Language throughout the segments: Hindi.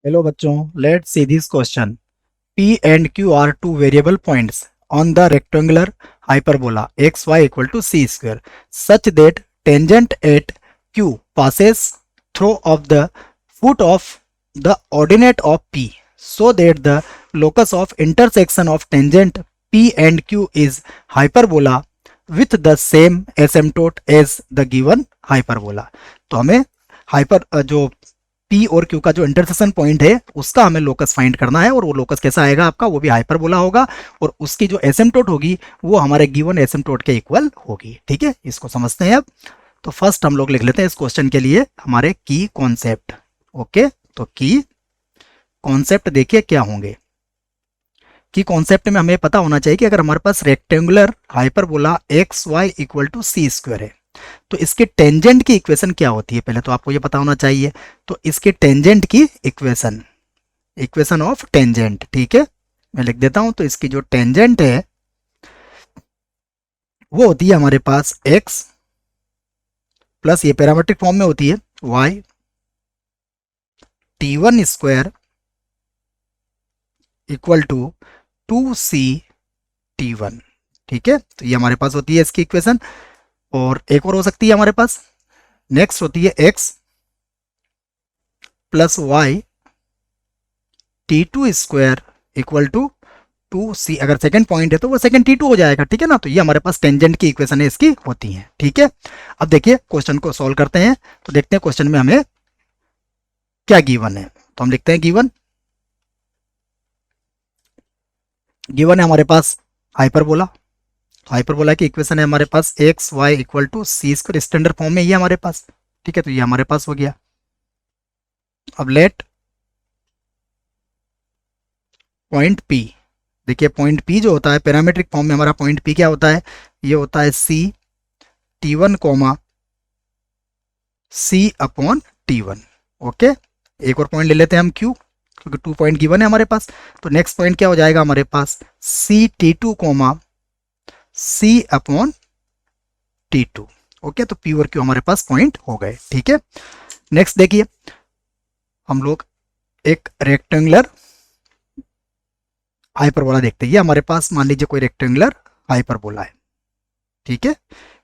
Hello बच्चों, let's see this question. P and Q are two variable points on the rectangular hyperbola xy equal to c square such that tangent at Q passes through of the foot of the ordinate of P so that the locus of intersection of tangent P and Q is hyperbola with the same asymptote as the given hyperbola. तो हमें हाइपर जो पी और क्यू का जो इंटरसेक्शन पॉइंट है उसका हमें लोकस फाइंड करना है, और वो लोकस कैसा आएगा आपका, वो भी हाइपरबोला होगा, और उसकी जो एसिम्पटोट होगी वो हमारे गिवन एसिम्पटोट के इक्वल होगी। ठीक है, इसको समझते हैं अब। तो फर्स्ट हम लोग लिख लेते हैं इस क्वेश्चन के लिए हमारे की कॉन्सेप्ट। ओके, तो की कॉन्सेप्ट देखिए क्या होंगे। की कॉन्सेप्ट में हमें पता होना चाहिए कि अगर हमारे पास rectangular hyperbola x y equal to c square है तो इसके टेंजेंट की इक्वेशन क्या होती है, पहले तो आपको ये पता होना चाहिए। तो इसके टेंजेंट की इक्वेशन, इक्वेशन ऑफ टेंजेंट, ठीक है, मैं लिख देता हूं। तो इसकी जो टेंजेंट है वो होती है हमारे पास x प्लस, ये पैरामेट्रिक फॉर्म में होती है y t1 square equal to 2c t1। ठीक है, तो ये हमारे पास होती है इसकी इक्वेशन। और एक और हो सकती है हमारे पास, नेक्स्ट होती है x plus y t2 square equal to 2c। अगर सेकंड पॉइंट है तो वो सेकंड t2 हो जाएगा। ठीक है ना, तो ये हमारे पास टेंजेंट की इक्वेशन है इसकी होती है। ठीक है, अब देखिए क्वेश्चन को सॉल्व करते हैं। तो देखते हैं क्वेश्चन में हमें क्या गिवन है। तो हम लिखते हैं गिवन है हमारे पास हाइपरबोला। हाइपरबोला की इक्वेशन है हमारे पास x y equal to c square, standard form में ये हमारे पास। ठीक है, तो ये हमारे पास हो गया। अब लेट पॉइंट पी, देखिए पॉइंट पी जो होता है पैरामेट्रिक फॉर्म में हमारा पॉइंट पी क्या होता है, ये होता है सी टी1 कोमा सी अपॉन टी1। ओके, एक और पॉइंट ले लेते हैं हम क्यू, क्योंकि 2 पॉइंट गिवन है हमारे पास। तो नेक्स्ट पॉइंट क्या हो जाएगा हमारे पास, सी टी2 कोमा सी अपॉन टी2। ओके, तो पी और क्यू हमारे पास पॉइंट हो गए। ठीक है, नेक्स्ट देखिए हम लोग एक रेक्टेंगुलर हाइपरबोला देखते हैं। ये हमारे पास मान लीजिए कोई रेक्टेंगुलर हाइपरबोला है। ठीक है,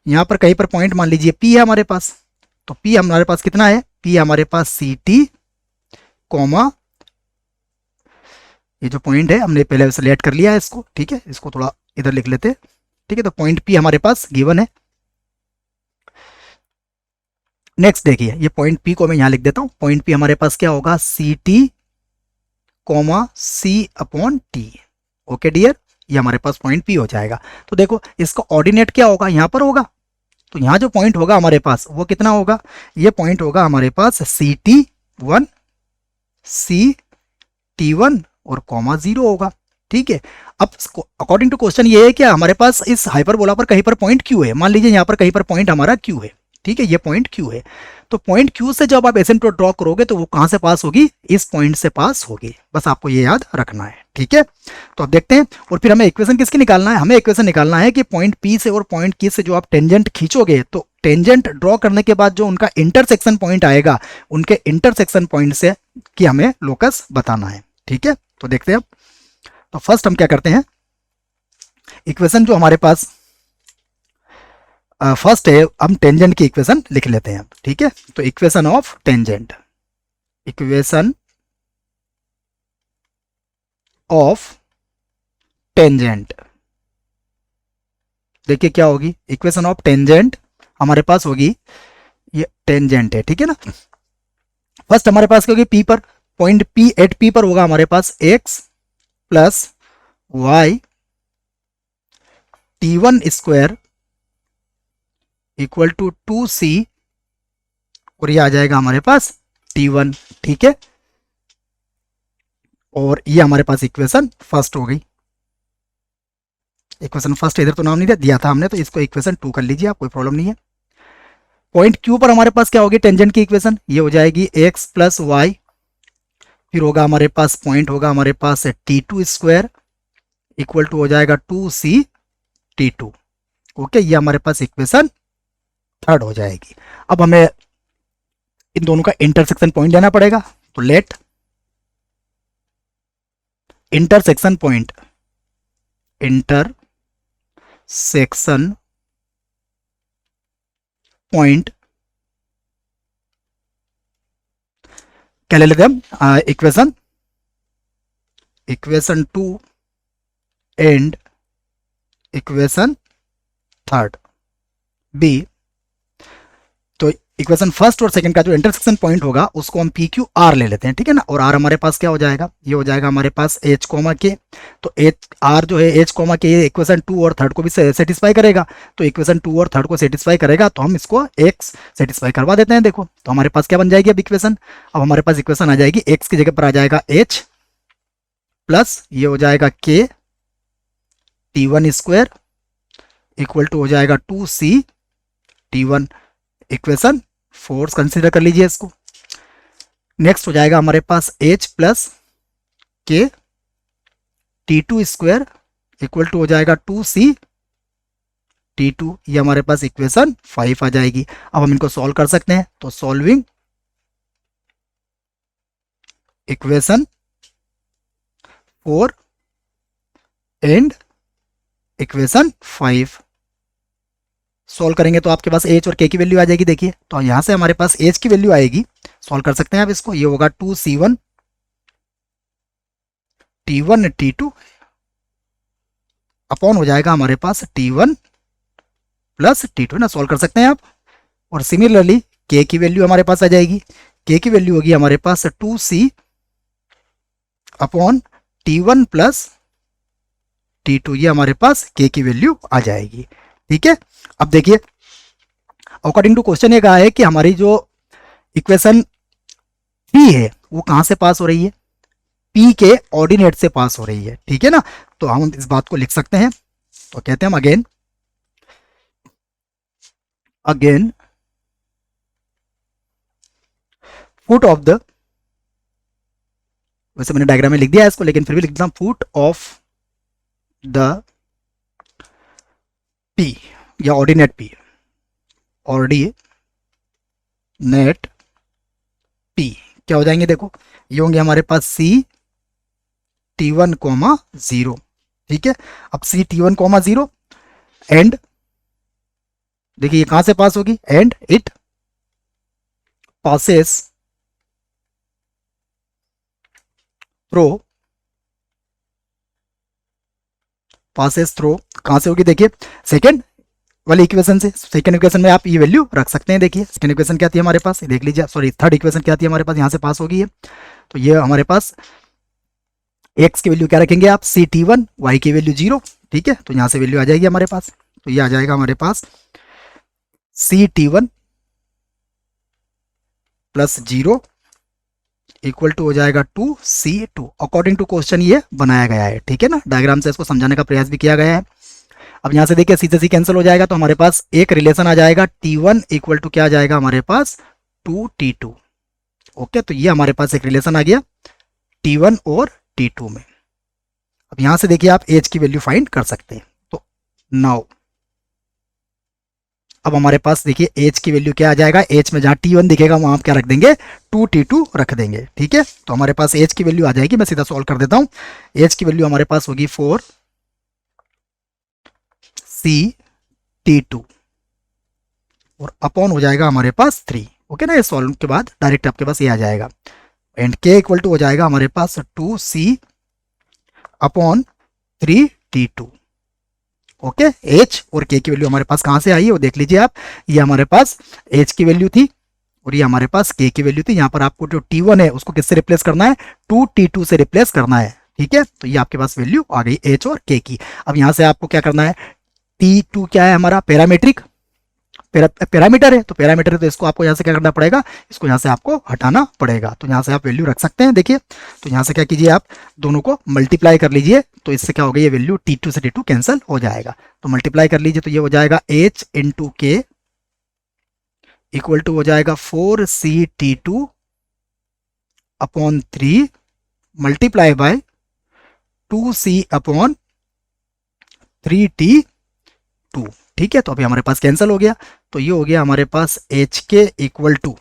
यहाँ पर कहीं पर पॉइंट मान लीजिए पी है हमारे पास। तो पी हमारे पास कितना है, पी हमारे पास सी टी कोमा, ये जो पॉइंट है हमने पहले सेलेक्ट कर लिया है इसको। ठीक है, इसको थोड़ा इधर लिख लेते हैं। ठीक है, तो पॉइंट पी हमारे पास गिवन है। नेक्स्ट देखिए, ये पॉइंट पी को मैं यहाँ लिख देता हूँ। पॉइंट पी हमारे पास क्या होगा, c t comma c upon t. Okay dear, ये हमारे पास पॉइंट पी हो जाएगा। तो देखो इसका ऑर्डिनेट क्या होगा, यहाँ पर होगा। तो यहाँ जो पॉइंट होगा हमारे पास वो कितना होगा, ये पॉइंट होगा हमारे पास c t one, c t one और कॉमा 0 होगा। ठीक है, अब अकॉर्डिंग टू क्वेश्चन ये है कि हमारे पास इस हाइपरबोला पर कहीं पर पॉइंट क्यू है। मान लीजिए यहाँ पर कहीं पर पॉइंट हमारा क्यू है। ठीक है, ये पॉइंट क्यू है। तो पॉइंट क्यू से जब आप एसिम्पटोट ड्रॉ करोगे तो वो कहां से पास होगी, इस पॉइंट से पास होगी। बस आपको ये याद रखना है। ठीक है, तो अब देखते हैं। और फिर हमें इक्वेशन किसकी निकालना है, हमें इक्वेशन निकालना है कि पॉइंट पी से और पॉइंट क्यू से जो आप टेंजेंट खींचोगे तो टेंजेंट ड्रॉ करने के बाद जो उनका इंटरसेक्शन पॉइंट आएगा, उनके इंटरसेक्शन पॉइंट से कि हमें लोकस बताना है। ठीक है, तो देखते हैं अब। तो फर्स्ट हम क्या करते हैं, इक्वेशन जो हमारे पास फर्स्ट है, हम टेंजेंट की इक्वेशन लिख लेते हैं। ठीक है, तो equation of tangent, equation of tangent, देखिए क्या होगी, इक्वेशन ऑफ टेंजेंट हमारे पास होगी, ये टेंजेंट है। ठीक है ना, फर्स्ट हमारे पास क्या होगी, पी पर, पॉइंट पी एट पी पर होगा हमारे पास एक्स प्लस वाई टी1 स्क्वायर इक्वल टू 2c, और ये आ जाएगा हमारे पास t1। ठीक है, और ये हमारे पास इक्वेशन फर्स्ट हो गई। इक्वेशन फर्स्ट इधर तो नाम नहीं दिया था हमने, तो इसको इक्वेशन 2 कर लीजिए आप, कोई प्रॉब्लम नहीं है। पॉइंट क्यू पर हमारे पास क्या होगी, टेंजेंट की इक्वेशन, ये हो जाएगी एक्स प्लस वाई, फिर होगा हमारे पास पॉइंट होगा हमारे पास t2 स्क्वायर इक्वल टू हो जाएगा 2c t2। ओके, ये हमारे पास इक्वेशन थर्ड हो जाएगी। अब हमें इन दोनों का इंटरसेक्शन पॉइंट लेना पड़ेगा। तो let intersection point, intersection point क्या ले लेते हैं हम, इक्वेशन 2 एंड इक्वेशन 3 बी। तो इक्वेशन फर्स्ट और सेकंड का जो इंटरसेक्शन पॉइंट होगा उसको हम पी क्यू आर ले लेते हैं, ठीक है ना। और आर हमारे पास क्या हो जाएगा, ये हो जाएगा हमारे पास एच कोमा के। तो एच आर जो है एच कोमा के इक्वेशन 2 और 3 को भी सेटिस्फाई करेगा। तो इक्वेशन 2 और 3 को सेटिस्फाई करेगा तो हम इसको एक्स सेटिस्फाई करवा देते हैं। देखो तो हमारे पास क्या बन जाएगी अब इक्वेशन, अब हमारे पास इक्वेशन आ जाएगी एक्स की जगह पर आ जाएगा एच प्लस ये हो जाएगा के t one square equal to हो जाएगा 2c T1। इक्वेशन 4 कंसिडर कर लीजिए इसको। नेक्स्ट हो जाएगा हमारे पास h प्लस के T2 स्क्वायर इक्वल टू हो जाएगा 2c T2। ये हमारे पास इक्वेशन 5 आ जाएगी। अब हम इनको सॉल्व कर सकते हैं, तो solving equation 4 and equation 5 solve करेंगे तो आपके पास एच और के की वैल्यू आ जाएगी। देखिए तो यहां से हमारे पास एच की वैल्यू आएगी, सॉल्व कर सकते हैं आप इसको। ये होगा 2c1 T1 T2 अपॉन हो जाएगा हमारे पास T1 प्लस T2 ना, सॉल्व कर सकते हैं आप। और सिमिलरली के की वैल्यू हमारे पास आ जाएगी, के की वैल्यू होगी हमारे पास 2c upon T1 plus T2। ये हमारे पास के की वैल्यू आ जाएगी, ठीक है। अब देखिए अकॉर्डिंग टू क्वेश्चन ये कहा है कि हमारी जो इक्वेशन 3 है वो कहां से पास हो रही है, P के ऑर्डिनेट से पास हो रही है, ठीक है ना। तो हम इस बात को लिख सकते हैं, तो कहते हैं हम अगेन फुट ऑफ द, वैसे मैंने डायग्राम में लिख दिया है इसको लेकिन फिर भी लिख देता हूं, फुट ऑफ द P या ऑर्डिनेट P, ऑर्डिनेट P क्या हो जाएंगे, देखो ये होंगे हमारे पास C T1 कोमा 0, ठीक है। अब C T1 कोमा 0 एंड देखिए ये कहां से पास होगी, एंड इट पासेस थ्रू कहां से होगी, देखिए सेकंड वाली इक्वेशन से। सेकंड इक्वेशन में आप ये वैल्यू रख सकते हैं। देखिए सेकंड इक्वेशन क्या थी हमारे पास, देख लीजिए, सॉरी थर्ड इक्वेशन क्या थी हमारे पास, यहां से पास होगी ये। तो ये हमारे पास x की वैल्यू क्या रखेंगे आप, सी T1, y की वैल्यू 0, ठीक है। तो यहां से वैल्यू आ जाएगी हमारे पास, तो ये आ जाएगा हमारे पास सी T1 प्लस 0 इक्वल टू हो जाएगा 2c2। अकॉर्डिंग टू क्वेश्चन ये बनाया गया है, ठीक है ना। डायग्राम से इसको समझाने का प्रयास भी किया गया है। अब यहां से देखिए सी से सी कैंसिल हो जाएगा, तो हमारे पास एक रिलेशन आ जाएगा T1 इक्वल टू क्या आ जाएगा हमारे पास 2T2। ओके, तो ये हमारे पास एक रिलेशन आ गया T1 और T2 में। अब यहां से देखिए आप एच की वैल्यू फाइंड कर सकते हैं। तो नाउ अब हमारे पास देखिए एच की वैल्यू क्या आ जाएगा, एच में जहां T1 दिखेगा वहां आप क्या रख देंगे, 2T2 रख देंगे, ठीक है। तो हमारे पास एच की वैल्यू आ जाएगी, मैं सीधा सॉल्व कर देता हूं। एच की वैल्यू हमारे पास होगी 4c T2 और अपॉन हो जाएगा हमारे पास 3। ओके ना, ये सॉल्व के बाद डायरेक्ट आपके पास ये आ जाएगा। एंड के इक्वल टू हो जाएगा हमारे पास 2c upon 3T2। Okay, H और के की वैल्यू हमारे पास कहां से आई है वो देख लीजिए आप। ये हमारे पास एच की वैल्यू थी और ये हमारे पास के की वैल्यू थी। यहाँ पर आपको जो T1 है उसको किससे रिप्लेस करना है, 2T2 से रिप्लेस करना है, ठीक है। तो ये आपके पास वैल्यू आ गई एच और के की। अब यहाँ से आपको क्या करना है, T2 क्या है हमारा पैरामीट्रिक पैरामीटर है, तो पैरामीटर है तो इसको आपको यहाँ से क्या करना पड़ेगा, इसको यहाँ से आपको हटाना पड़ेगा। तो यहाँ से आप वैल्यू रख सकते हैं। देखिए तो यहाँ से क्या कीजिए, आप दोनों को मल्टीप्लाई कर लीजिए, तो इससे क्या होगा, ये वैल्यू T2 से T2 कैंसिल हो जाएगा। तो मल्टीप्लाई कर लीजिए, तो ये हो जाएगा H इंटू के इक्वल टू हो जाएगा 4c T2 upon 3 multiply by 2c upon 3T2, ठीक है। तो अभी हमारे पास कैंसिल हो गया, तो ये हो गया हमारे पास एच के इक्वल टू,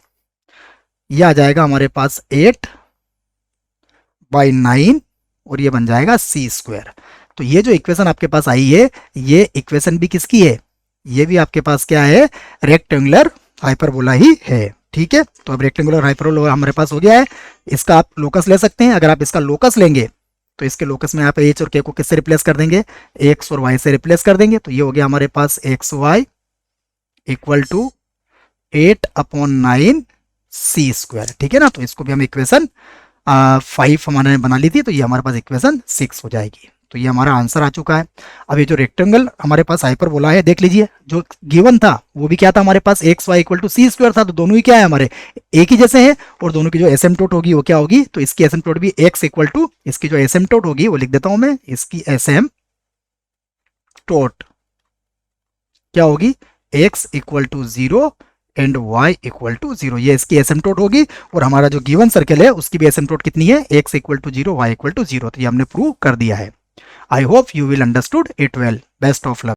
ये आ जाएगा हमारे पास 8/9 और ये बन जाएगा सी स्क्वायर। तो ये जो इक्वेशन आपके पास आई है, ये इक्वेशन भी किसकी है, ये भी आपके पास क्या है, रेक्टेंगुलर हाइपरबोला ही है। ठीक है, तो अब रेक्टेंगुलर हाइपरबोला हमारे पास हो गया है। इसका आप लोकस ले सकते हैं। अगर आप इसका लोकस लेंगे तो इसके लोकस में आप एच और के को किससे रिप्लेस कर देंगे, एक्स और वाई से रिप्लेस कर देंगे। तो ये हो गया हमारे पास x y equal to 8/9 c square. ठीक है ना, तो इसको भी हम इक्वेशन 5 हमारे बना ली थी, तो ये हमारे पास इक्वेशन 6 हो जाएगी। तो ये हमारा आंसर आ चुका है। अब ये जो रेक्टेंगल हमारे पास हाइपरबोला है, देख लीजिए जो गिवन था वो भी क्या था हमारे पास, x y equal to c square था। तो दोनों ही क्या है हमारे एक ही जैसे हैं, और दोनों की जो एसिम्पटोट होगी वो क्या होगी, तो इसकी एसिम्पटोट भी एक्स इक्वल टू, इसकी जो एसिम्पटोट होगी वो लिख देता हूं मैं, इसकी एसिम्पटोट क्या होगी, x equal to 0 and y equal to 0, ये इसकी एसिम्पटोट होगी। और हमारा जो गिवन सर्कल है उसकी भी एसिम्पटोट कितनी है, x equal to 0 y equal to 0। तो ये हमने प्रूव कर दिया है। I hope you will understood it well. Best of luck.